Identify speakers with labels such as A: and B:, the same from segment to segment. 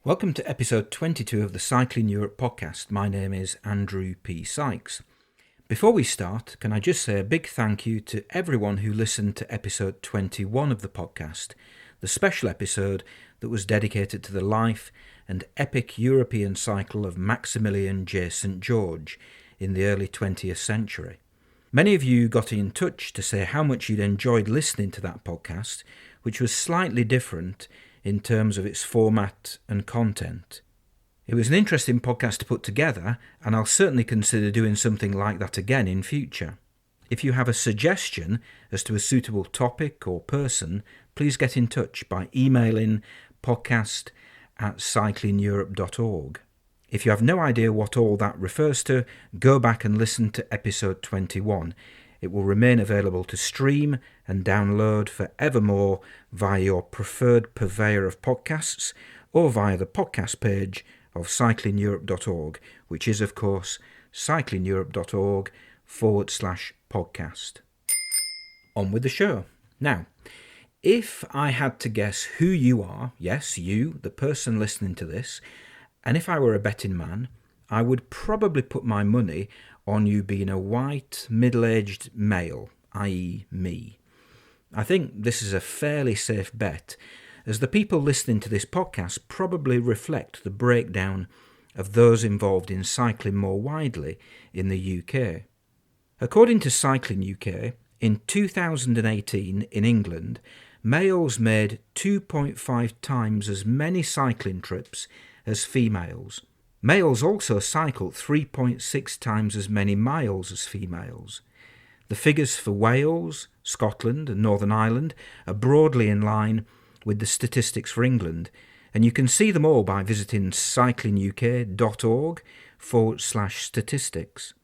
A: Welcome to episode 22 of the Cycling Europe podcast. My name is Andrew P. Sykes. Before we start, can I just say a big thank you to everyone who listened to episode 21 of the podcast, the special episode that was dedicated to the life and epic European cycle of Maximilian J. St. George in the early 20th century. Many of you got in touch to say how much you'd enjoyed listening to that podcast, which was slightly different in terms of its format and content. It was an interesting podcast to put together, and I'll certainly consider doing something like that again in future. If you have a suggestion as to a suitable topic or person, please get in touch by emailing podcast@cyclingeurope.org. If you have no idea what all that refers to, go back and listen to episode 21. It will remain available to stream and download forevermore via your preferred purveyor of podcasts or via the podcast page of cyclingeurope.org, which is, of course, cyclingeurope.org/podcast. On with the show. Now, if I had to guess who you are, yes, you, the person listening to this, and if I were a betting man, I would probably put my money on you being a white, middle-aged male, i.e. me. I think this is a fairly safe bet, as the people listening to this podcast probably reflect the breakdown of those involved in cycling more widely in the UK. According to Cycling UK, in 2018 in England, males made 2.5 times as many cycling trips as females. Males also cycled 3.6 times as many miles as females. The figures for Wales, Scotland and Northern Ireland are broadly in line with the statistics for England, and you can see them all by visiting cyclinguk.org/statistics.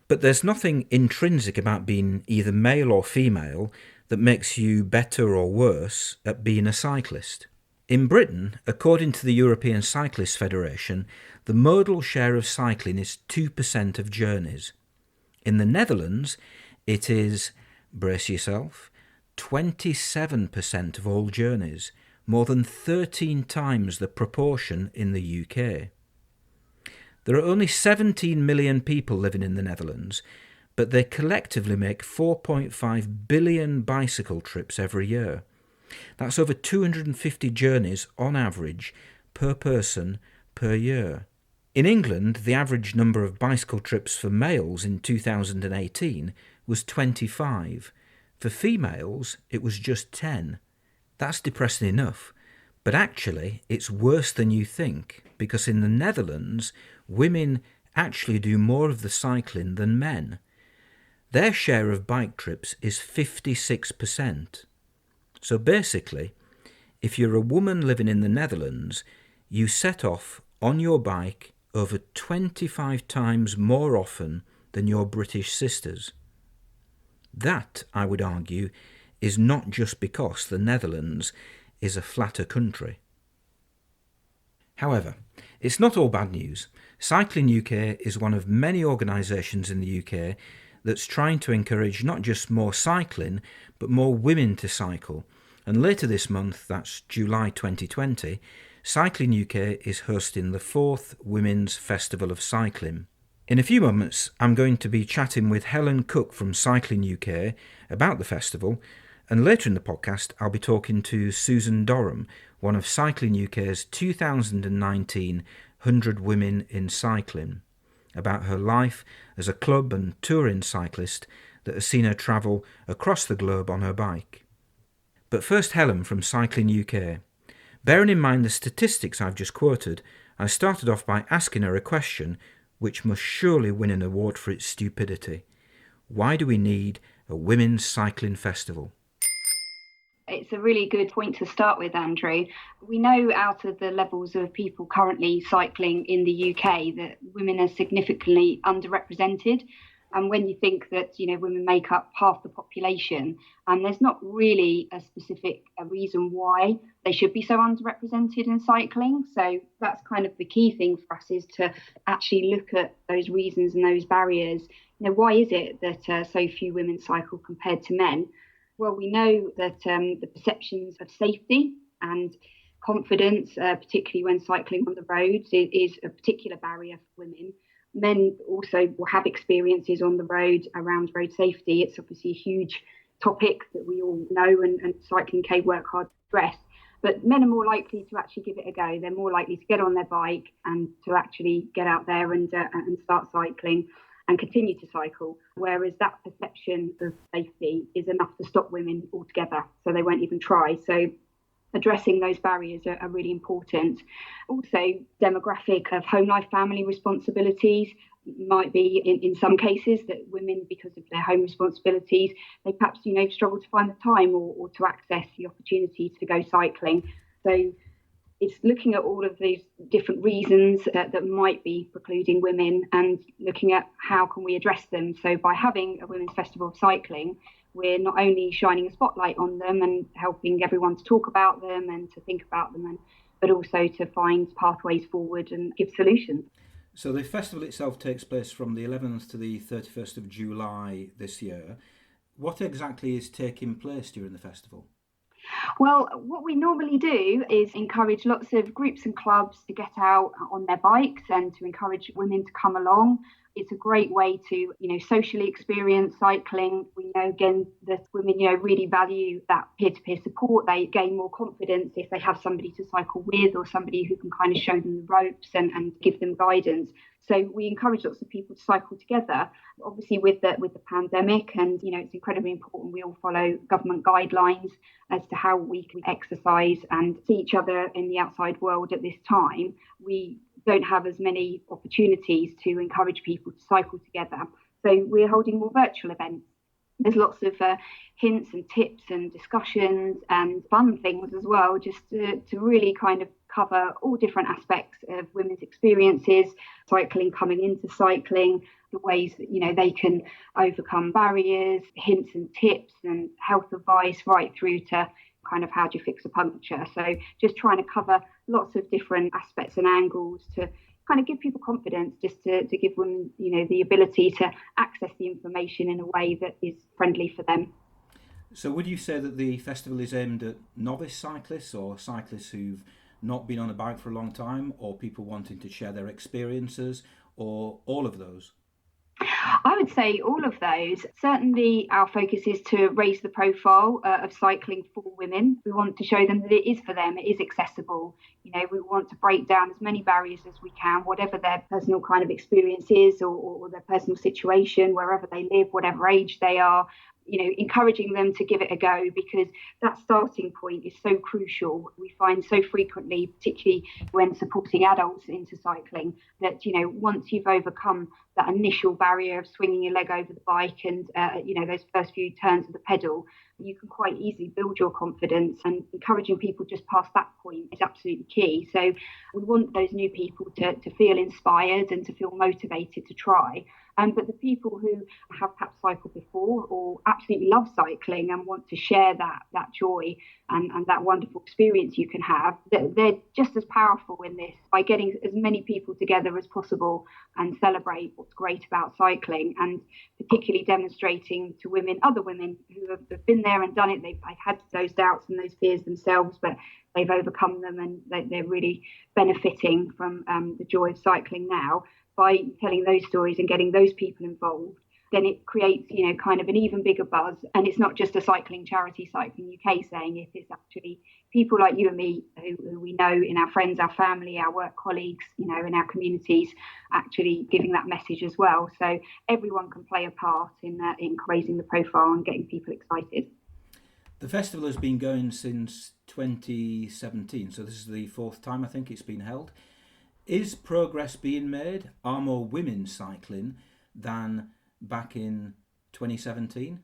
A: But there's nothing intrinsic about being either male or female that makes you better or worse at being a cyclist. In Britain, according to the European Cyclists Federation, the modal share of cycling is 2% of journeys. In the Netherlands, it is, brace yourself, 27% of all journeys, more than 13 times the proportion in the UK. There are only 17 million people living in the Netherlands, but they collectively make 4.5 billion bicycle trips every year. That's over 250 journeys on average per person per year. In England, the average number of bicycle trips for males in 2018 was 25. For females, it was just 10. That's depressing enough, but actually it's worse than you think, because in the Netherlands, women actually do more of the cycling than men. Their share of bike trips is 56%. So basically, if you're a woman living in the Netherlands, you set off on your bike over 25 times more often than your British sisters. That, I would argue, is not just because the Netherlands is a flatter country. However, it's not all bad news. Cycling UK is one of many organisations in the UK that's trying to encourage not just more cycling, but more women to cycle. And later this month, that's July 2020, Cycling UK is hosting the 4th Women's Festival of Cycling. In a few moments, I'm going to be chatting with Helen Cook from Cycling UK about the festival, and later in the podcast, I'll be talking to Susan Doram, one of Cycling UK's 2019 100 Women in Cycling, about her life as a club and touring cyclist that has seen her travel across the globe on her bike. But first, Helen from Cycling UK. Bearing in mind the statistics I've just quoted, I started off by asking her a question which must surely win an award for its stupidity. Why do we need a women's cycling festival?
B: It's a really good point to start with, Andrew. We know out of the levels of people currently cycling in the UK that women are significantly underrepresented. And when you think that, women make up half the population, there's not really a specific reason why they should be so underrepresented in cycling. So that's kind of the key thing for us, is to actually look at those reasons and those barriers. Why is it that so few women cycle compared to men? Well, we know that the perceptions of safety and confidence, particularly when cycling on the roads, is a particular barrier for women. Men also will have experiences on the road around road safety. It's obviously a huge topic that we all know, and Cycling K work hard to address. But men are more likely to actually give it a go. They're more likely to get on their bike and to actually get out there and start cycling and continue to cycle, whereas that perception of safety is enough to stop women altogether, so they won't even try. So addressing those barriers are really important. Also, demographic of home life family responsibilities might be in some cases that women, because of their home responsibilities, they perhaps struggle to find the time or to access the opportunity to go cycling. So it's looking at all of these different reasons that might be precluding women and looking at how can we address them. So by having a Women's Festival of Cycling, we're not only shining a spotlight on them and helping everyone to talk about them and to think about them, but also to find pathways forward and give solutions.
A: So the festival itself takes place from the 11th to the 31st of July this year. What exactly is taking place during the festival?
B: Well, what we normally do is encourage lots of groups and clubs to get out on their bikes and to encourage women to come along. It's a great way to, socially experience cycling. We know, again, that women, really value that peer-to-peer support. They gain more confidence if they have somebody to cycle with or somebody who can kind of show them the ropes and give them guidance. So we encourage lots of people to cycle together. Obviously, with the pandemic, and it's incredibly important we all follow government guidelines as to how we can exercise and see each other in the outside world at this time. We don't have as many opportunities to encourage people to cycle together. So we're holding more virtual events. There's lots of hints and tips and discussions and fun things as well, just to really kind of cover all different aspects of women's experiences, cycling, coming into cycling, the ways that they can overcome barriers, hints and tips and health advice, right through to kind of how do you fix a puncture. So just trying to cover lots of different aspects and angles to kind of give people confidence, just to give women the ability to access the information in a way that is friendly for them.
A: So would you say that the festival is aimed at novice cyclists or cyclists who've not been on a bike for a long time, or people wanting to share their experiences, or all of those?
B: I would say all of those. Certainly our focus is to raise the profile of cycling for women. We want to show them that it is for them, it is accessible. We want to break down as many barriers as we can, whatever their personal kind of experience is or their personal situation, wherever they live, whatever age they are. Encouraging them to give it a go, because that starting point is so crucial. We find so frequently, particularly when supporting adults into cycling, that once you've overcome that initial barrier of swinging your leg over the bike and those first few turns of the pedal, you can quite easily build your confidence, and encouraging people just past that point is absolutely key. So we want those new people to feel inspired and to feel motivated to try. But the people who have perhaps cycled before or absolutely love cycling and want to share that joy and that wonderful experience you can have, they're just as powerful in this, by getting as many people together as possible and celebrate what's great about cycling, and particularly demonstrating to women, other women who have been there and done it. They've had those doubts and those fears themselves, but they've overcome them, and they're really benefiting from the joy of cycling now. By telling those stories and getting those people involved, then it creates, kind of an even bigger buzz. And it's not just a cycling charity, Cycling UK, saying it. It's actually people like you and me who we know in our friends, our family, our work colleagues, in our communities, actually giving that message as well. So everyone can play a part in raising the profile and getting people excited.
A: The festival has been going since 2017, so this is the fourth time I think it's been held. Is progress being made? Are more women cycling than back in 2017?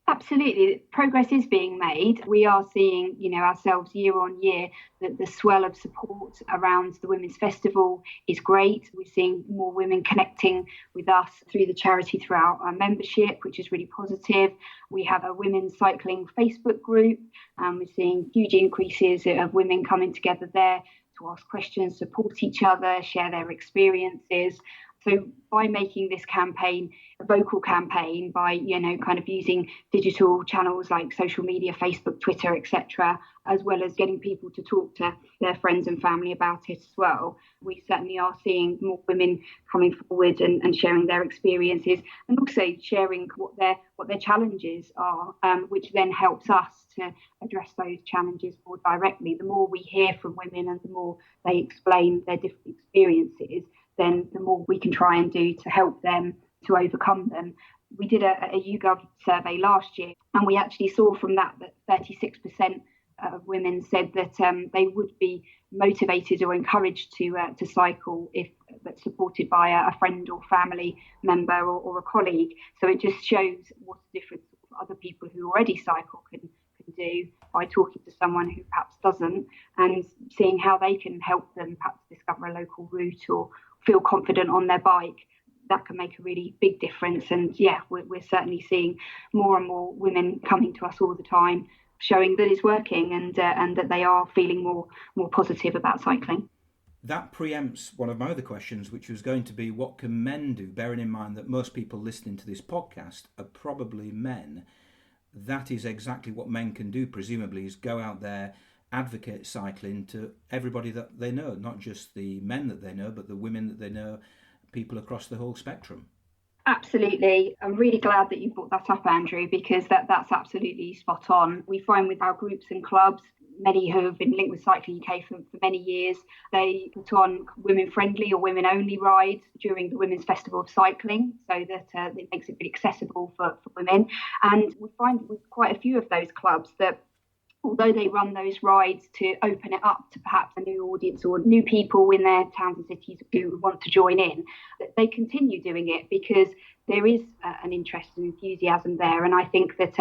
B: Absolutely. Progress is being made. We are seeing, ourselves year on year, that the swell of support around the Women's Festival is great. We're seeing more women connecting with us through the charity, throughout our membership, which is really positive. We have a women's cycling Facebook group, and we're seeing huge increases of women coming together there to ask questions, support each other, share their experiences. So by making this campaign a vocal campaign, by kind of using digital channels like social media, Facebook, Twitter, etc., as well as getting people to talk to their friends and family about it as well, we certainly are seeing more women coming forward and sharing their experiences, and also sharing what their challenges are, which then helps us to address those challenges more directly. The more we hear from women and the more they explain their different experiences, then the more we can try and do to help them to overcome them. We did a YouGov survey last year, and we actually saw from that 36% of women said that they would be motivated or encouraged to cycle if that's supported by a friend or family member or a colleague. So it just shows what a difference other people who already cycle can do by talking to someone who perhaps doesn't, and seeing how they can help them perhaps discover a local route or feel confident on their bike. That can make a really big difference. And we're certainly seeing more and more women coming to us all the time, showing that it's working and that they are feeling more positive about cycling.
A: That preempts one of my other questions, which was going to be, what can men do? Bearing in mind that most people listening to this podcast are probably men. That is exactly what men can do, presumably, is go out there, advocate cycling to everybody that they know, not just the men that they know, but the women that they know, people across the whole spectrum.
B: Absolutely. I'm really glad that you brought that up, Andrew, because that's absolutely spot on. We find with our groups and clubs, many who have been linked with Cycling UK for many years, they put on women-friendly or women-only rides during the Women's Festival of Cycling, so that it makes it really accessible for women. And we find with quite a few of those clubs that although they run those rides to open it up to perhaps a new audience or new people in their towns and cities who want to join in, that they continue doing it because there is an interest and enthusiasm there. And I think that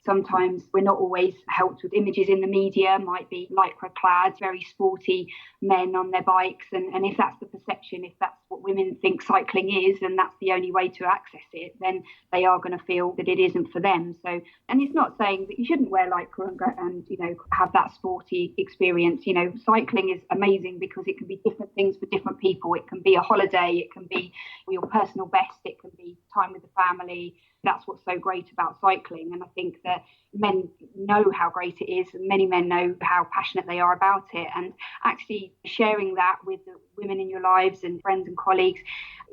B: sometimes we're not always helped with images in the media, might be lycra clad, very sporty men on their bikes. And if that's the perception, if that's what women think cycling is, and that's the only way to access it, then they are going to feel that it isn't for them. So, and it's not saying that you shouldn't wear lycra and have that sporty experience. Cycling is amazing because it can be different things for different people. It can be a holiday, it can be your personal best, it can be time with the family. That's what's so great about cycling. And I think that men know how great it is, and many men know how passionate they are about it. And actually sharing that with the women in your lives and friends and colleagues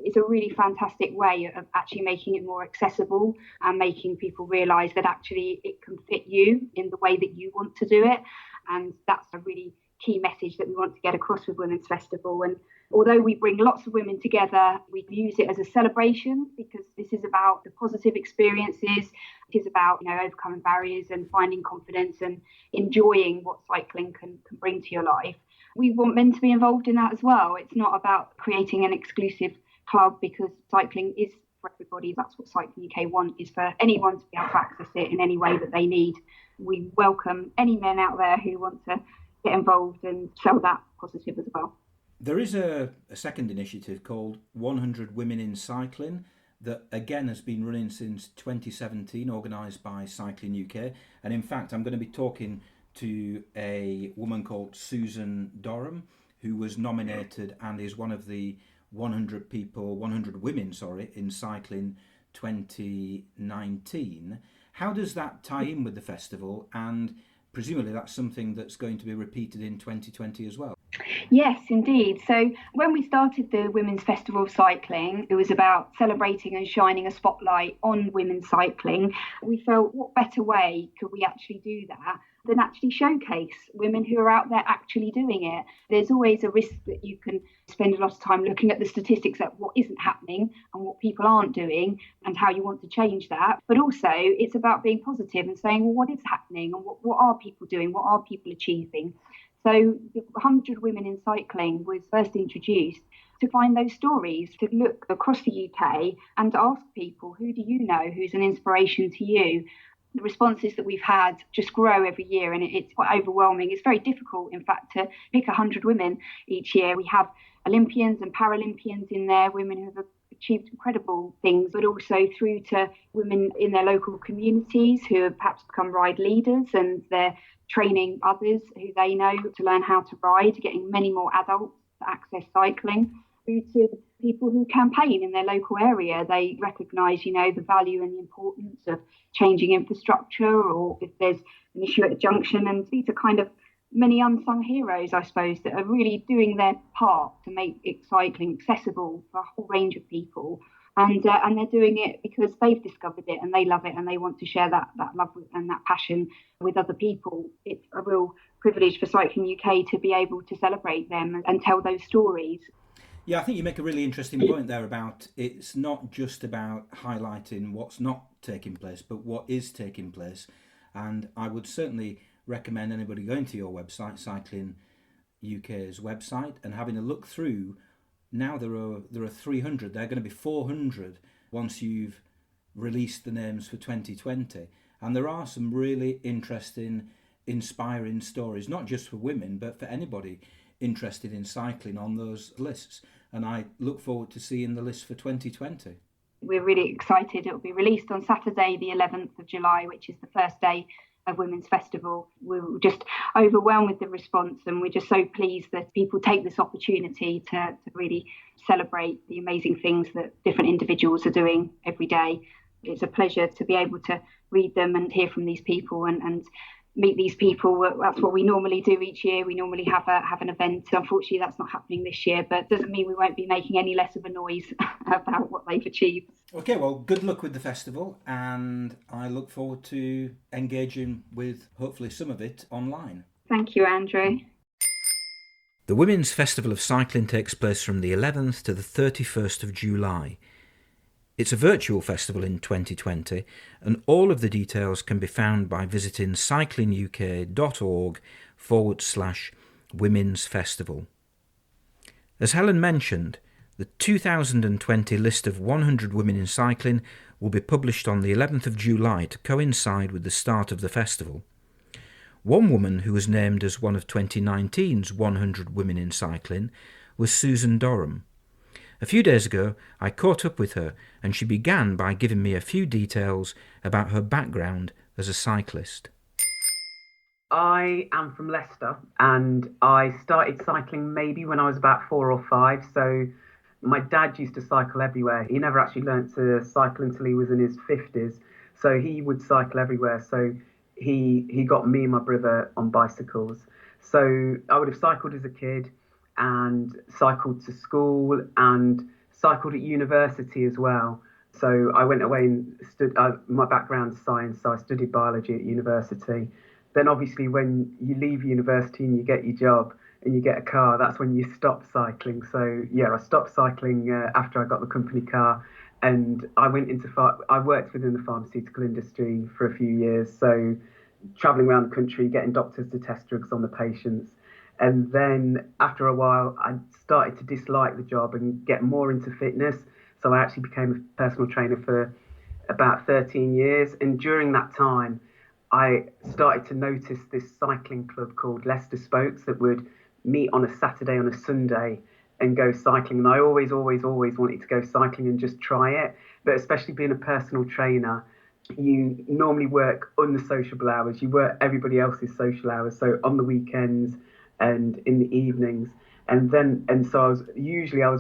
B: is a really fantastic way of actually making it more accessible and making people realise that actually it can fit you in the way that you want to do it. And that's a really key message that we want to get across with Women's Festival. And although we bring lots of women together, we use it as a celebration because this is about the positive experiences. It is about overcoming barriers and finding confidence and enjoying what cycling can bring to your life. We want men to be involved in that as well. It's not about creating an exclusive club because cycling is for everybody. That's what Cycling UK want, is for anyone to be able to access it in any way that they need. We welcome any men out there who want to get involved and sell that positive as well.
A: There is a second initiative called 100 Women in Cycling that again has been running since 2017, organised by Cycling UK. And in fact, I'm going to be talking to a woman called Susan Doram, who was nominated and is one of the 100 women in cycling 2019. How does that tie in with the festival? And presumably that's something that's going to be repeated in 2020 as well.
B: Yes, indeed. So when we started the Women's Festival of Cycling, it was about celebrating and shining a spotlight on women's cycling. We felt, what better way could we actually do that than actually showcase women who are out there actually doing it? There's always a risk that you can spend a lot of time looking at the statistics at what isn't happening and what people aren't doing and how you want to change that. But also it's about being positive and saying, well, what is happening and what are people doing? What are people achieving? So the 100 Women in Cycling was first introduced to find those stories, to look across the UK and ask people, who do you know who's an inspiration to you? The responses that we've had just grow every year, and it's quite overwhelming. It's very difficult, in fact, to pick 100 women each year. We have Olympians and Paralympians in there, women who have achieved incredible things, but also through to women in their local communities who have perhaps become ride leaders and they're training others who they know to learn how to ride, getting many more adults to access cycling. through to people who campaign in their local area. They recognise, the value and the importance of changing infrastructure, or if there's an issue at a junction. And these are kind of many unsung heroes, I suppose, that are really doing their part to make cycling accessible for a whole range of people. And they're doing it because they've discovered it and they love it and they want to share that love and that passion with other people. It's a real privilege for Cycling UK to be able to celebrate them and tell those stories.
A: Yeah, I think you make a really interesting point there about it's not just about highlighting what's not taking place, but what is taking place. And I would certainly recommend anybody going to your website, Cycling UK's website, and having a look through. Now there are 300. There are going to be 400 once you've released the names for 2020. And there are some really interesting, inspiring stories, not just for women, but for anybody interested in cycling on those lists. And I look forward to seeing the list for 2020.
B: We're really excited. It will be released on Saturday, the 11th of July, which is the first day of Women's Festival. We're just overwhelmed with the response, and we're just so pleased that people take this opportunity to really celebrate the amazing things that different individuals are doing every day. It's a pleasure to be able to read them and hear from these people and meet these people. That's what we normally do each year. We normally have an event. Unfortunately, that's not happening this year, but doesn't mean we won't be making any less of a noise about what they've achieved.
A: Okay, well, good luck with the festival, and I look forward to engaging with hopefully some of it online.
B: Thank you, Andrew.
A: The Women's Festival of Cycling takes place from the 11th to the 31st of July. It's a virtual festival in 2020, and all of the details can be found by visiting cyclinguk.org/Women's Festival. As Helen mentioned, the 2020 list of 100 women in cycling will be published on the 11th of July to coincide with the start of the festival. One woman who was named as one of 2019's 100 women in cycling was Susan Doram. A few days ago, I caught up with her, and she began by giving me a few details about her background as a cyclist.
C: I am from Leicester, and I started cycling maybe when I was about 4 or 5. So my dad used to cycle everywhere. He never actually learnt to cycle until he was in his 50s. So he would cycle everywhere. So he got me and my brother on bicycles. So I would have cycled as a kid and cycled to school and cycled at university as well. So I went away and my background's science, so I studied biology at university. Then obviously when you leave university and you get your job and you get a car, that's when you stop cycling. So yeah, I stopped cycling after I got the company car, and I worked within the pharmaceutical industry for a few years. So traveling around the country, getting doctors to test drugs on the patients. And then after a while, I started to dislike the job and get more into fitness. So I actually became a personal trainer for about 13 years. And during that time, I started to notice this cycling club called Leicester Spokes that would meet on a Saturday, on a Sunday, and go cycling. And I always wanted to go cycling and just try it. But especially being a personal trainer, you normally work unsociable hours. You work everybody else's social hours. So on the weekends and in the evenings. And so I was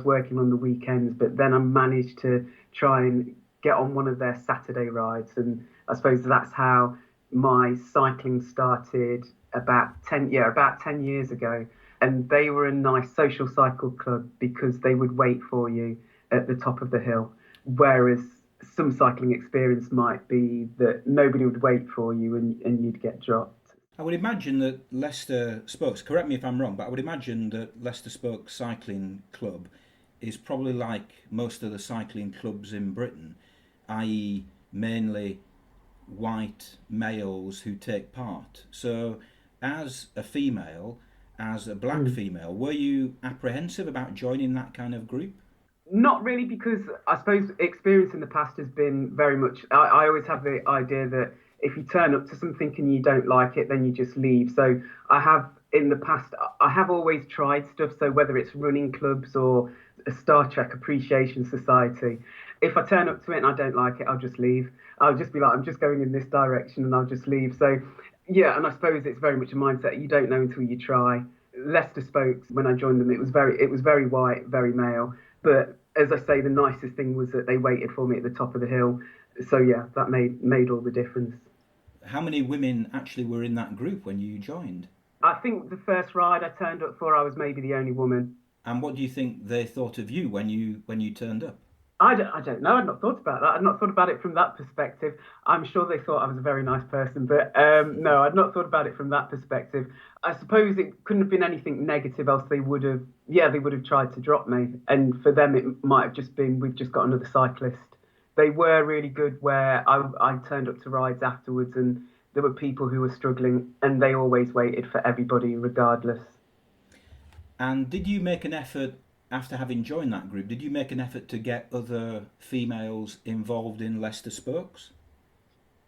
C: working on the weekends, but then I managed to try and get on one of their Saturday rides. And I suppose that's how my cycling started about 10 years ago. And they were a nice social cycle club because they would wait for you at the top of the hill. Whereas some cycling experience might be that nobody would wait for you and you'd get dropped.
A: I would imagine that Leicester Spokes, correct me if I'm wrong, but I would imagine that Leicester Spokes Cycling Club is probably like most of the cycling clubs in Britain, i.e. mainly white males who take part. So as a female, as a black female, were you apprehensive about joining that kind of group?
C: Not really, because I suppose experience in the past has been very much, I always have the idea that if you turn up to something and you don't like it, then you just leave. So I have always tried stuff. So whether it's running clubs or a Star Trek Appreciation Society, if I turn up to it and I don't like it, I'll just leave. I'll just be like, I'm just going in this direction, and I'll just leave. So yeah, and I suppose it's very much a mindset. You don't know until you try. Leicester Spokes, when I joined them, it was very white, very male. But as I say, the nicest thing was that they waited for me at the top of the hill. So yeah, that made all the difference.
A: How many women actually were in that group when you joined?
C: I think the first ride I turned up for, I was maybe the only woman.
A: And what do you think they thought of you when you turned up?
C: I don't know. I'd not thought about that. I'd not thought about it from that perspective. I'm sure they thought I was a very nice person, but no, I'd not thought about it from that perspective. I suppose it couldn't have been anything negative, else they would have, yeah, they would have tried to drop me. And for them, it might have just been, we've just got another cyclist. They were really good where I turned up to rides afterwards and there were people who were struggling and they always waited for everybody regardless.
A: And did you make an effort, after having joined that group, did you make an effort to get other females involved in Leicester Spokes?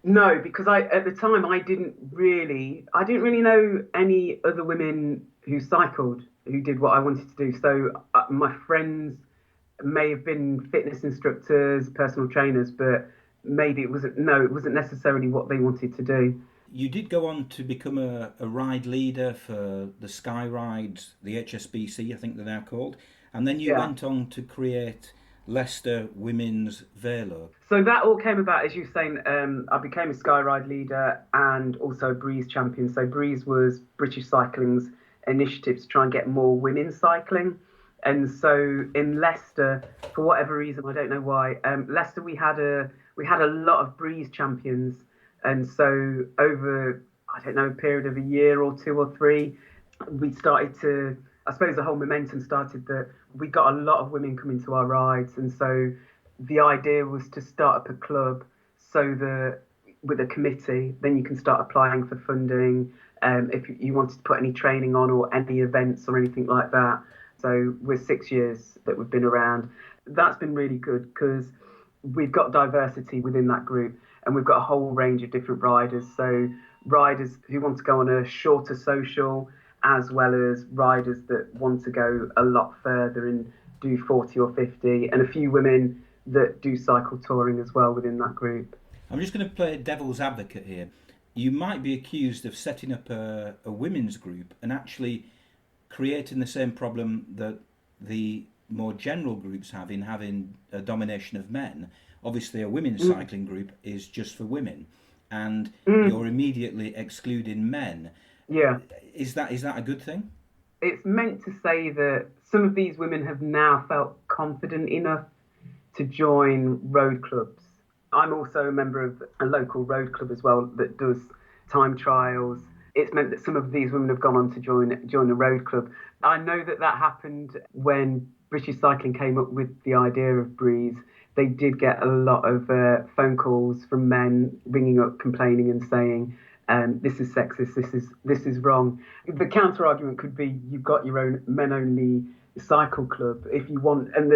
C: No, because at the time I didn't really know any other women who cycled who did what I wanted to do. So my friends may have been fitness instructors, personal trainers, but maybe it wasn't necessarily what they wanted to do.
A: You did go on to become a ride leader for the Sky Rides, the HSBC, I think they're now called, and then you
C: Yeah.
A: went on to create Leicester Women's Velo.
C: So that all came about, as you were saying, I became a Skyride leader and also a Breeze champion. So Breeze was British Cycling's initiative to try and get more women cycling. And so in Leicester, for whatever reason, I don't know why, Leicester we had a lot of Breeze champions. And so over, I don't know, a period of a year or two or three, we started to, I suppose the whole momentum started that we got a lot of women coming to our rides. And so the idea was to start up a club so that with a committee, then you can start applying for funding if you wanted to put any training on or any events or anything like that. So we're 6 years that we've been around. That's been really good because we've got diversity within that group and we've got a whole range of different riders. So riders who want to go on a shorter social, as well as riders that want to go a lot further and do 40 or 50, and a few women that do cycle touring as well within that group.
A: I'm just going to play devil's advocate here. You might be accused of setting up a women's group and actually creating the same problem that the more general groups have in having a domination of men. Obviously, a women's cycling group is just for women, and you're immediately excluding men.
C: Yeah.
A: Is that a good thing?
C: It's meant to say that some of these women have now felt confident enough to join road clubs. I'm also a member of a local road club as well that does time trials. It's meant that some of these women have gone on to join a road club. I know that happened when British Cycling came up with the idea of Breeze. They did get a lot of phone calls from men ringing up, complaining and saying, this is sexist, this is wrong. The counter argument could be you've got your own men only cycle club if you want, and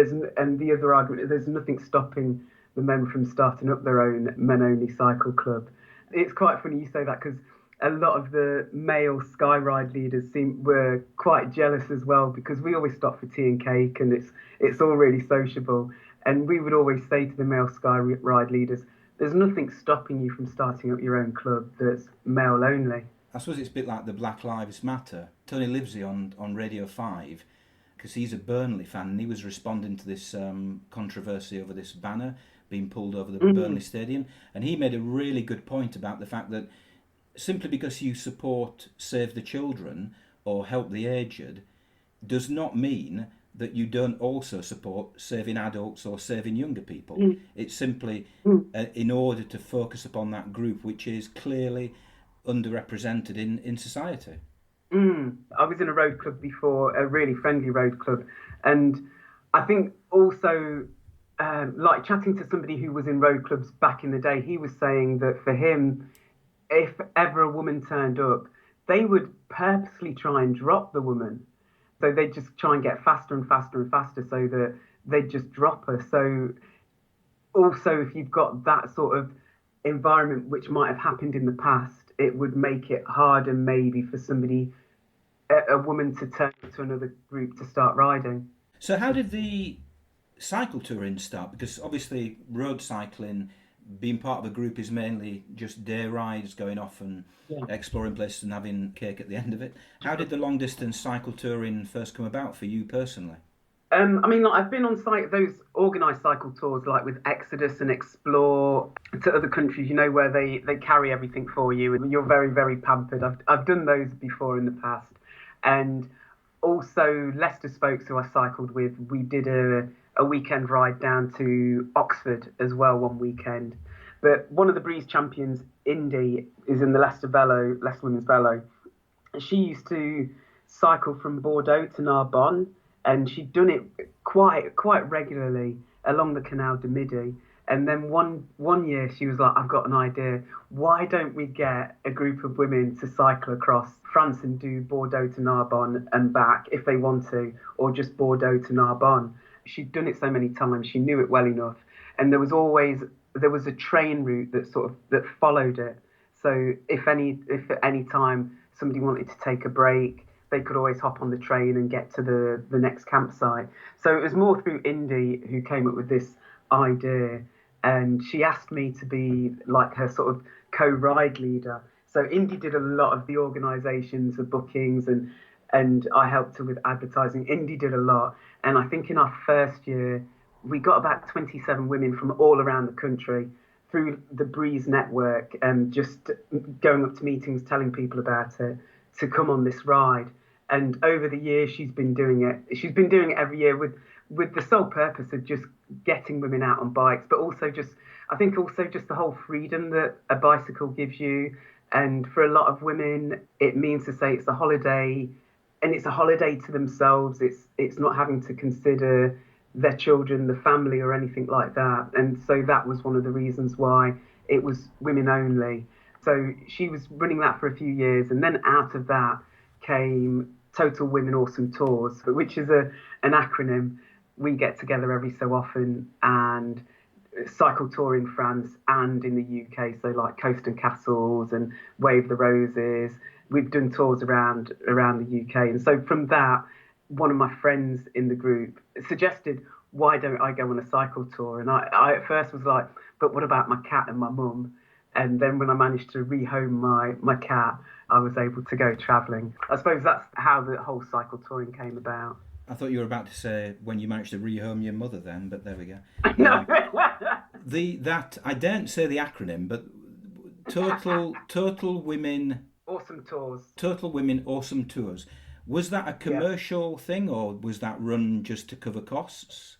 C: the other argument, there's nothing stopping the men from starting up their own men only cycle club. It's quite funny you say that because a lot of the male Skyride leaders were quite jealous as well because we always stop for tea and cake and it's all really sociable, and we would always say to the male Skyride leaders, there's nothing stopping you from starting up your own club that's male only.
A: I suppose it's a bit like the Black Lives Matter. Tony Livesey on Radio 5, because he's a Burnley fan, and he was responding to this controversy over this banner being pulled over the Burnley Stadium, and he made a really good point about the fact that simply because you support Save the Children or Help the Aged does not mean that you don't also support saving adults or saving younger people. It's simply in order to focus upon that group which is clearly underrepresented in society.
C: I was in a road club before, a really friendly road club, and I think also like chatting to somebody who was in road clubs back in the day, he was saying that for him, if ever a woman turned up, they would purposely try and drop the woman. So they'd just try and get faster and faster and faster so that they'd just drop her. So also, if you've got that sort of environment which might have happened in the past, it would make it harder maybe for somebody, a woman, to turn to another group to start riding.
A: So how did the cycle touring start? Because obviously road cycling, being part of a group, is mainly just day rides, going off and exploring places and having cake at the end of it. How did the long distance cycle touring first come about for you personally?
C: I mean, like, I've been on those organised cycle tours, like with Exodus and Explore to other countries, where they carry everything for you and you're very, very pampered. I've done those before in the past. And also, Leicester Spokes, who I cycled with, we did a weekend ride down to Oxford as well one weekend. But one of the Breeze champions, Indy, is in the Leicester Women's Velo. She used to cycle from Bordeaux to Narbonne, and she'd done it quite regularly along the Canal du Midi. And then one year she was like, I've got an idea. Why don't we get a group of women to cycle across France and do Bordeaux to Narbonne and back if they want to, or just Bordeaux to Narbonne? She'd done it so many times, she knew it well enough. And there was a train route that followed it. So if at any time somebody wanted to take a break, they could always hop on the train and get to the next campsite. So it was more through Indy who came up with this idea, and she asked me to be like her sort of co-ride leader. So Indy did a lot of the organisations, the bookings, and I helped her with advertising. Indy did a lot, and I think in our first year we got about 27 women from all around the country through the Breeze network, and just going up to meetings, telling people about it, to come on this ride. And over the years, she's been doing it. She's been doing it every year with the sole purpose of just getting women out on bikes, but also just the whole freedom that a bicycle gives you. And for a lot of women, it means to say it's a holiday, and it's a holiday to themselves. It's not having to consider their children, the family, or anything like that. And so that was one of the reasons why it was women only. So she was running that for a few years, and then out of that came Total Women Awesome Tours, which is an acronym. We get together every so often and cycle tour in France and in the UK, so like Coast and Castles and Wave the Roses. We've done tours around the UK, and so from that, one of my friends in the group suggested, why don't I go on a cycle tour? And I at first was like, but what about my cat and my mum? And then when I managed to rehome my cat, I was able to go travelling. I suppose that's how the whole cycle touring came about.
A: I thought you were about to say when you managed to rehome your mother then, but there we go.
C: No.
A: That I daren't say the acronym, but Total Women
C: Awesome Tours.
A: Total Women Awesome Tours. Was that a commercial thing, or was that run just to cover costs?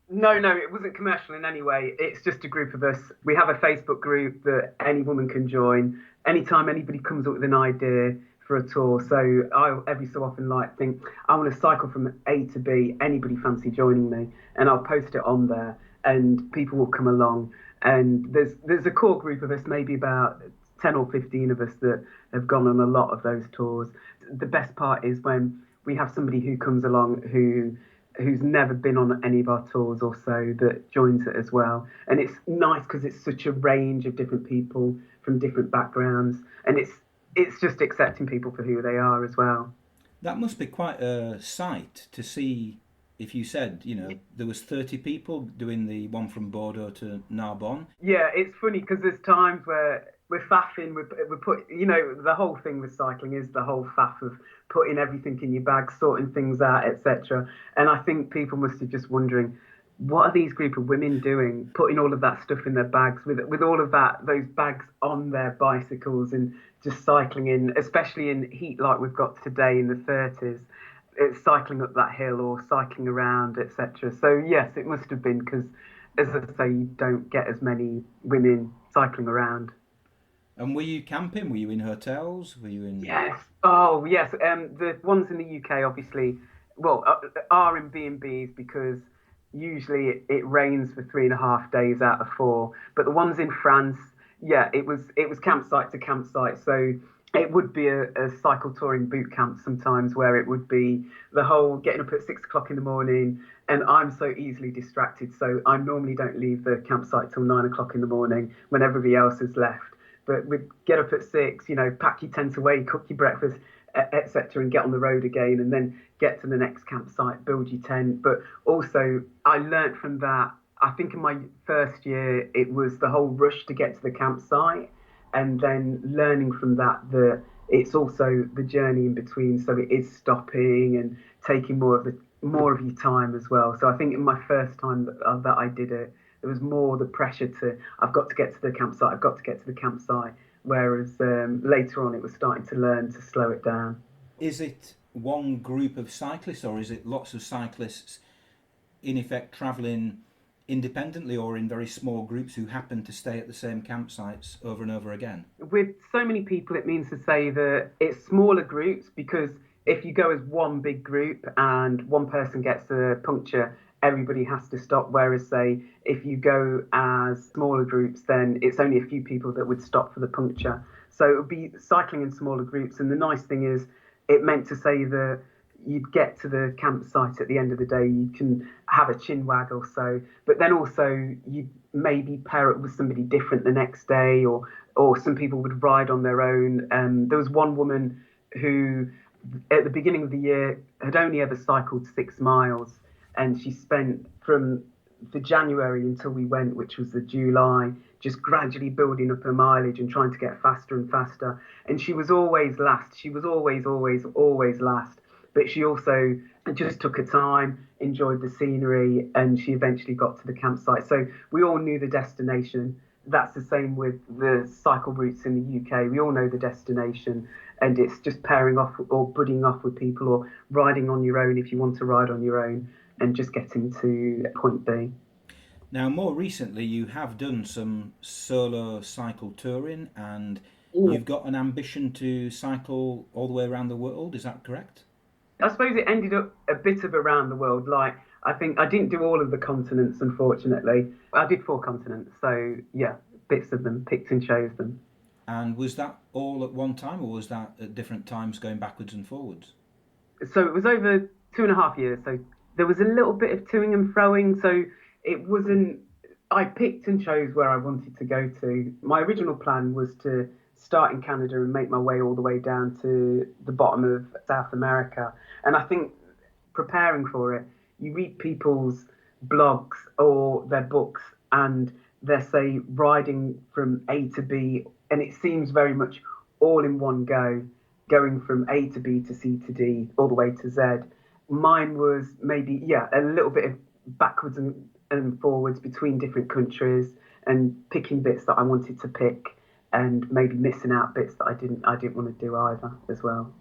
C: No, it wasn't commercial in any way. It's just a group of us. We have a Facebook group that any woman can join anytime anybody comes up with an idea for a tour. So I every so often think, I want to cycle from A to B. Anybody fancy joining me? And I'll post it on there, and people will come along. And there's a core group of us, maybe about 10 or 15 of us that have gone on a lot of those tours. The best part is when we have somebody who comes along who's never been on any of our tours or so, that joins it as well. And it's nice because it's such a range of different people from different backgrounds, and it's just accepting people for who they are as well.
A: That must be quite a sight to see. If you said, there was 30 people doing the one from Bordeaux to Narbonne.
C: Yeah, it's funny because there's times where we're faffing, we're put, the whole thing with cycling is the whole faff of putting everything in your bag, sorting things out, etc. And I think people must have just wondering, what are these group of women doing, putting all of that stuff in their bags, with all of those bags on their bicycles, and just cycling in, especially in heat like we've got today in the 30s. It's cycling up that hill or cycling around, etc. So yes, it must have been, because, as I say, you don't get as many women cycling around.
A: And were you camping? Were you in hotels? Were you in?
C: Yes. Oh, yes. The ones in the UK, obviously, are in B&Bs, because usually it rains for 3.5 days out of 4. But the ones in France, it was campsite to campsite. So it would be a cycle touring boot camp sometimes, where it would be the whole getting up at 6 o'clock in the morning. And I'm so easily distracted, so I normally don't leave the campsite till 9 o'clock in the morning when everybody else has left. But we'd get up at 6, pack your tent away, cook your breakfast, etc., and get on the road again, and then get to the next campsite, build your tent. But also, I learnt from that. I think in my first year, it was the whole rush to get to the campsite, and then learning from that it's also the journey in between. So it is stopping and taking more more of your time as well. So I think in my first time that I did it, there was more the pressure to, I've got to get to the campsite, I've got to get to the campsite. Whereas later on, it was starting to learn to slow it down.
A: Is it one group of cyclists, or is it lots of cyclists in effect travelling independently or in very small groups who happen to stay at the same campsites over and over again?
C: With so many people, it means to say that it's smaller groups, because if you go as one big group and one person gets a puncture, everybody has to stop. Whereas, say, if you go as smaller groups, then it's only a few people that would stop for the puncture. So it would be cycling in smaller groups. And the nice thing is, it meant to say that you'd get to the campsite at the end of the day, you can have a chin wag or so, but then also you'd maybe pair it with somebody different the next day, or some people would ride on their own. There was one woman who, at the beginning of the year, had only ever cycled 6 miles, and she spent from the January until we went, which was the July, just gradually building up her mileage and trying to get faster and faster. And she was always last. She was always last. But she also just took her time, enjoyed the scenery, and she eventually got to the campsite. So we all knew the destination. That's the same with the cycle routes in the UK. We all know the destination, and it's just pairing off or budding off with people, or riding on your own if you want to ride on your own, and just getting to point B.
A: Now, more recently, you have done some solo cycle touring, and you've got an ambition to cycle all the way around the world. Is that correct?
C: I suppose it ended up a bit of around the world. Like, I think I didn't do all of the continents, unfortunately. I did 4 continents, so yeah, bits of them, picked and chose them.
A: And was that all at one time, or was that at different times going backwards and forwards?
C: So it was over 2.5 years. So there was a little bit of toing and froing. So it wasn't, I picked and chose where I wanted to go to. My original plan was to start in Canada and make my way all the way down to the bottom of South America. And I think preparing for it, you read people's blogs or their books, and they say riding from A to B, and it seems very much all in one go, going from A to B to C to D, all the way to Z. Mine was maybe, a little bit of backwards and forwards between different countries, and picking bits that I wanted to pick, and maybe missing out bits that I didn't want to do either as well.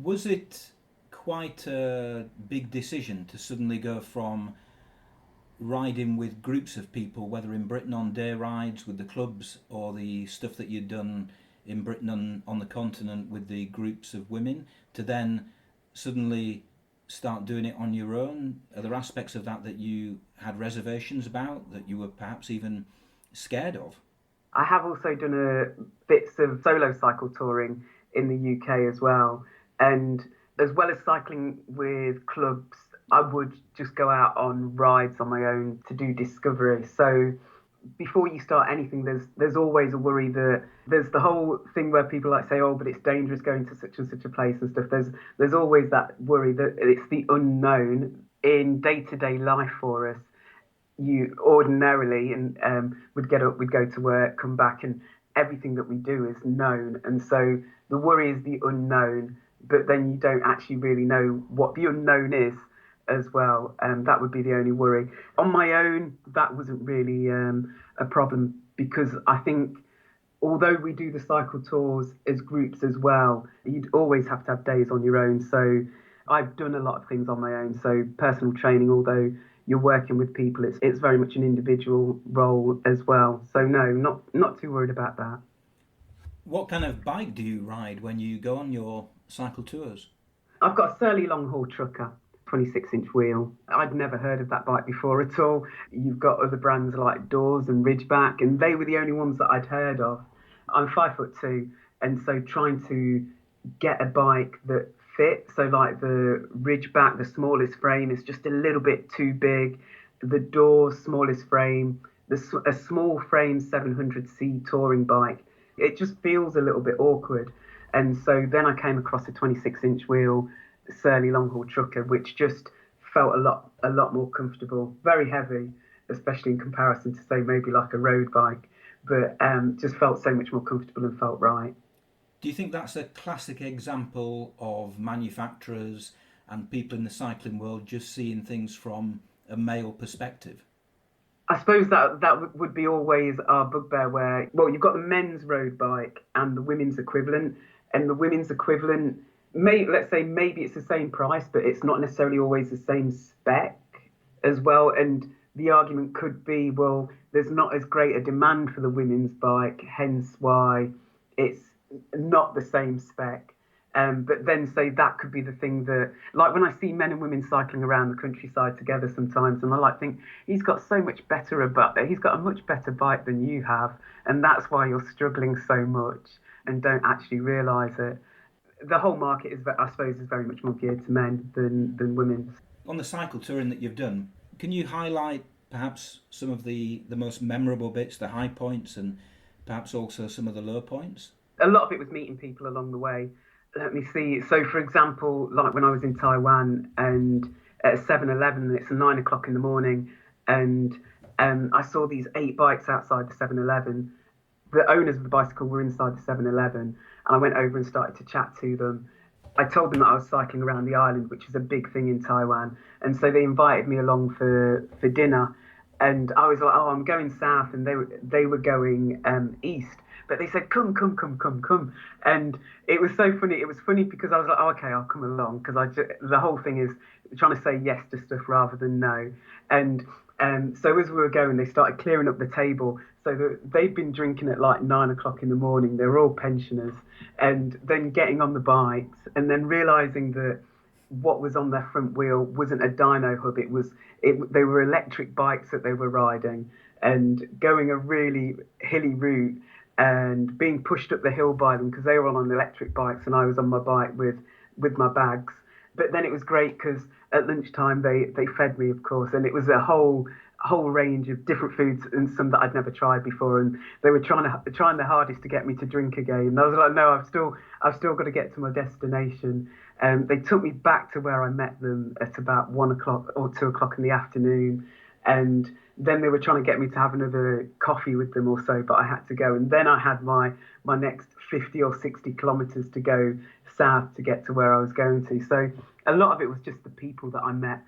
A: Was it quite a big decision to suddenly go from riding with groups of people, whether in Britain on day rides with the clubs, or the stuff that you'd done in Britain on the continent with the groups of women, to then suddenly start doing it on your own? Are there aspects of that you had reservations about, that you were perhaps even scared of?
C: I have also done bits of solo cycle touring in the UK as well. And as well as cycling with clubs, I would just go out on rides on my own to do discovery. So before you start anything, there's always a worry that there's the whole thing where people like say, oh, but it's dangerous going to such and such a place and stuff. There's always that worry that it's the unknown in day-to-day life for us. You ordinarily would get up, we'd go to work, come back, and everything that we do is known. And so the worry is the unknown, but then you don't actually really know what the unknown is as well. That would be the only worry. On my own, that wasn't really a problem, because I think although we do the cycle tours as groups as well, you'd always have to have days on your own. So I've done a lot of things on my own. So personal training, although you're working with people, it's very much an individual role as well. So no, not too worried about that.
A: What kind of bike do you ride when you go on your cycle tours?
C: I've got a Surly long haul trucker, 26-inch wheel. I'd never heard of that bike before at all. You've got other brands like Dawes and Ridgeback, and they were the only ones that I'd heard of. I'm 5'2", and so trying to get a bike that fit. So like the Ridgeback, the smallest frame is just a little bit too big. The Dawes smallest frame, a small frame 700C touring bike, it just feels a little bit awkward. And so then I came across a 26-inch wheel Surly long haul trucker, which just felt a lot more comfortable. Very heavy, especially in comparison to say maybe like a road bike, but just felt so much more comfortable and felt right.
A: Do you think that's a classic example of manufacturers and people in the cycling world just seeing things from a male perspective?
C: I suppose that would be always our bugbear where, well, you've got the men's road bike and the women's equivalent. And the women's equivalent, let's say maybe it's the same price, but it's not necessarily always the same spec as well. And the argument could be, well, there's not as great a demand for the women's bike, hence why it's not the same spec. But then say that could be the thing that, like when I see men and women cycling around the countryside together sometimes, and I like think he's got so much better he's got a much better bike than you have, and that's why you're struggling so much and don't actually realise it. The whole market is, I suppose, is very much more geared to men than women.
A: On the cycle touring that you've done, can you highlight perhaps some of the most memorable bits, the high points, and perhaps also some of the low points?
C: A lot of it was meeting people along the way. Let me see. So, for example, like when I was in Taiwan and at a 7-Eleven, it's 9 o'clock in the morning, and I saw these 8 bikes outside the 7-Eleven. The owners of the bicycle were inside the 7-Eleven, and I went over and started to chat to them. I told them that I was cycling around the island, which is a big thing in Taiwan, and so they invited me along for dinner. And I was like, oh, I'm going south, and they were going east. But they said, come. And it was so funny. It was funny because I was like, oh, okay, I'll come along. Because the whole thing is trying to say yes to stuff rather than no. And so as we were going, they started clearing up the table. So they'd been drinking at like 9 o'clock in the morning. They were all pensioners. And then getting on the bikes and then realising that what was on their front wheel wasn't a dyno hub. They were electric bikes that they were riding and going a really hilly route and being pushed up the hill by them because they were on electric bikes and I was on my bike with my bags. But then it was great because at lunchtime they fed me, of course, and it was a whole range of different foods and some that I'd never tried before. And they were trying their hardest to get me to drink again. And I was like, no, I've still got to get to my destination. They took me back to where I met them at about 1 o'clock or 2 o'clock in the afternoon. And then they were trying to get me to have another coffee with them or so, but I had to go. And then I had my next 50 or 60 kilometres to go south to get to where I was going to. So a lot of it was just the people that I met.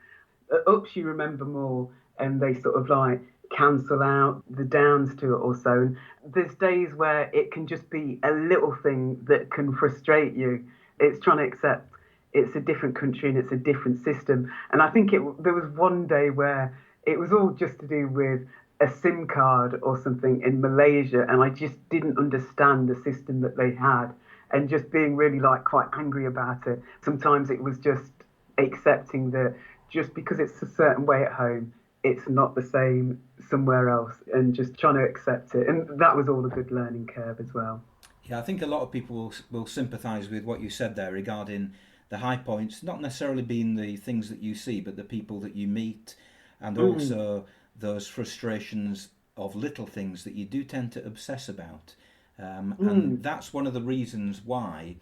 C: Ups you remember more, and they sort of like cancel out. The downs to it also. And there's days where it can just be a little thing that can frustrate you. It's trying to accept it's a different country and it's a different system. And I think there was one day where it was all just to do with a SIM card or something in Malaysia, and I just didn't understand the system that they had, and just being really like quite angry about it. Sometimes it was just accepting that just because it's a certain way at home, it's not the same somewhere else, and just trying to accept it. And that was all a good learning curve as well.
A: Yeah, I think a lot of people will sympathise with what you said there regarding the high points, not necessarily being the things that you see, but the people that you meet, and also those frustrations of little things that you do tend to obsess about. And that's one of the reasons why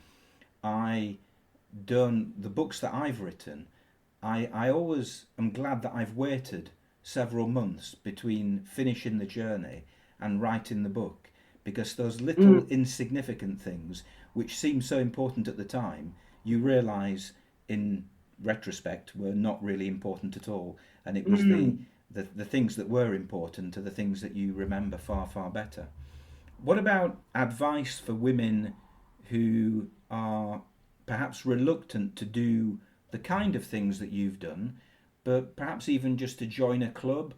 A: the books that I've written, I always am glad that I've waited several months between finishing the journey and writing the book, because those little insignificant things which seem so important at the time, you realise in retrospect were not really important at all, and it was the things that were important are the things that you remember far, far better. What about advice for women who are perhaps reluctant to do the kind of things that you've done, but perhaps even just to join a club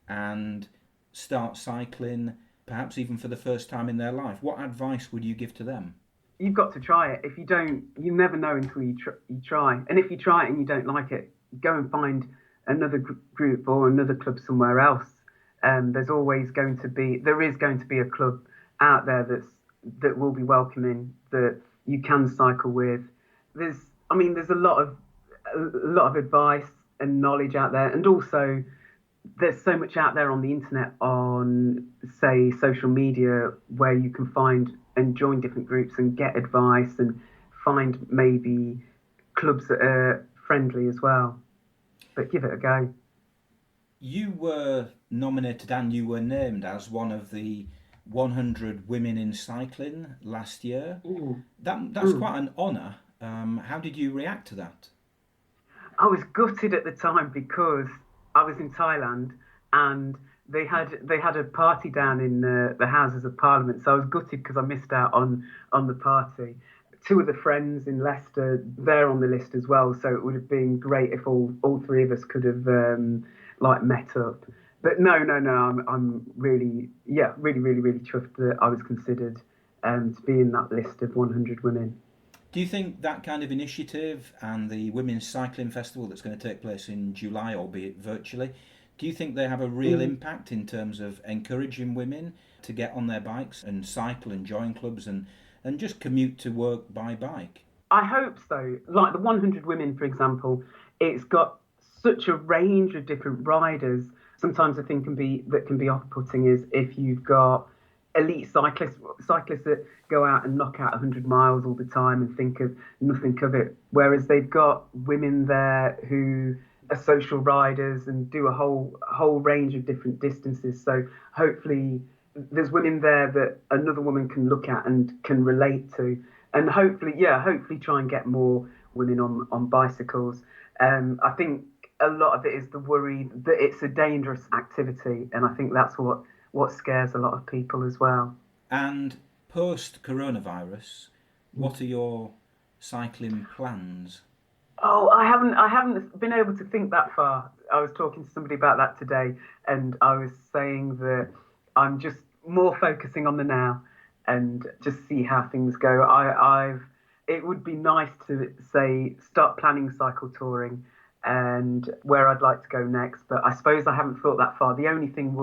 A: and start cycling, perhaps even for the first time in their life? What advice would you give to them?
C: You've got to try it. If you don't, you never know until you try. And if you try it and you don't like it, go and find another group or another club somewhere else. There is going to be a club out there that will be welcoming, that you can cycle with. There's a lot of advice and knowledge out there, and also there's so much out there on the internet, on say social media, where you can find and join different groups and get advice and find maybe clubs that are friendly as well. But give it a go.
A: You were nominated and you were named as one of the 100 women in cycling last year. That's quite an honour. How did you react to that?
C: I was gutted at the time because I was in Thailand and they had a party down in the Houses of Parliament. So I was gutted because I missed out on the party. Two of the friends in Leicester, they're on the list as well. So it would have been great if all three of us could have met up. But no. I'm really, really chuffed that I was considered to be in that list of 100 women.
A: Do you think that kind of initiative and the Women's Cycling Festival that's going to take place in July, albeit virtually, do you think they have a real impact in terms of encouraging women to get on their bikes and cycle and join clubs and just commute to work by bike?
C: I hope so. Like the 100 Women, for example, it's got such a range of different riders. Sometimes the thing can be off-putting is if you've got elite cyclists that go out and knock out 100 miles all the time and think of nothing of it, whereas they've got women there who are social riders and do a whole range of different distances. So hopefully there's women there that another woman can look at and can relate to, and hopefully try and get more women on bicycles. I think a lot of it is the worry that it's a dangerous activity, and I think that's what scares a lot of people as well.
A: And post-coronavirus, what are your cycling plans?
C: Oh, I haven't been able to think that far. I was talking to somebody about that today, and I was saying that I'm just more focusing on the now and just see how things go. It would be nice to start planning cycle touring and where I'd like to go next, but I suppose I haven't thought that far. The only thing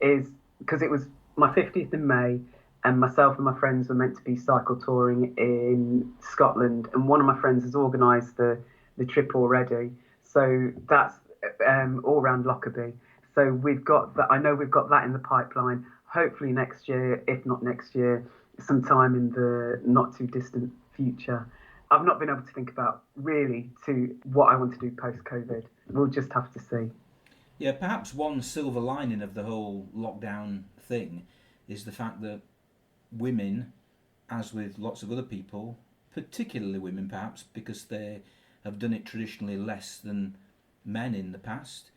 C: is because it was my 50th in May, and myself and my friends were meant to be cycle touring in Scotland, and one of my friends has organised the trip already. So that's all around Lockerbie. So we've got that. I know we've got that in the pipeline. Hopefully next year, if not next year, sometime in the not too distant future. I've not been able to think about really to what I want to do post-COVID. We'll just have to see.
A: Yeah, perhaps one silver lining of the whole lockdown thing is the fact that women, as with lots of other people, particularly women perhaps, because they have done it traditionally less than men in the past,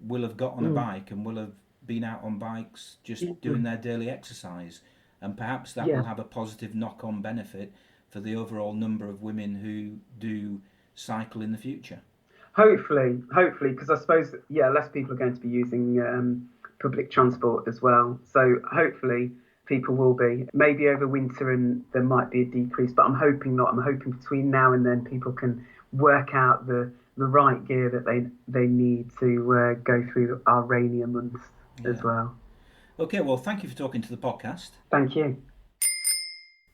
A: will have got on a bike and will have been out on bikes just doing their daily exercise. And perhaps that will have a positive knock-on benefit for the overall number of women who do cycle in the future.
C: Hopefully, because I suppose, less people are going to be using public transport as well. So hopefully people will be. Maybe over winter and there might be a decrease, but I'm hoping not. I'm hoping between now and then people can work out the right gear that they need to go through our rainier months as well.
A: Okay, well, thank you for talking to the podcast.
C: Thank you.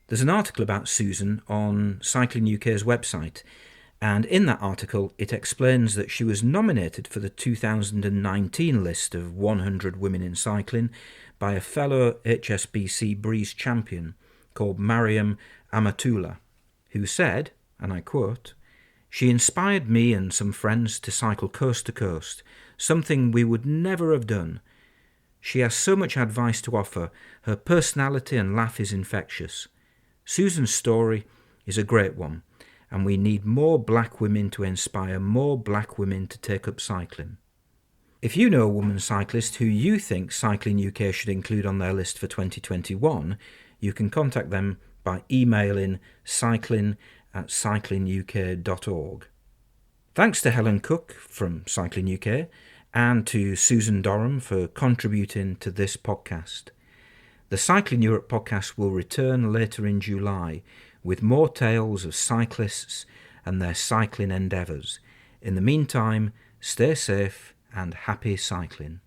A: There's an article about Susan on Cycling UK's website, and in that article it explains that she was nominated for the 2019 list of 100 women in cycling by a fellow HSBC Breeze champion called Mariam Amatullah, who said, and I quote, "She inspired me and some friends to cycle coast to coast, something we would never have done. She has so much advice to offer. Her personality and laugh is infectious. Susan's story is a great one, and we need more black women to inspire more black women to take up cycling." If you know a woman cyclist who you think Cycling UK should include on their list for 2021, you can contact them by emailing cycling@cyclinguk.org. Thanks to Helen Cook from Cycling UK and to Susan Doram for contributing to this podcast. The Cycling Europe podcast will return later in July with more tales of cyclists and their cycling endeavours. In the meantime, stay safe and happy cycling.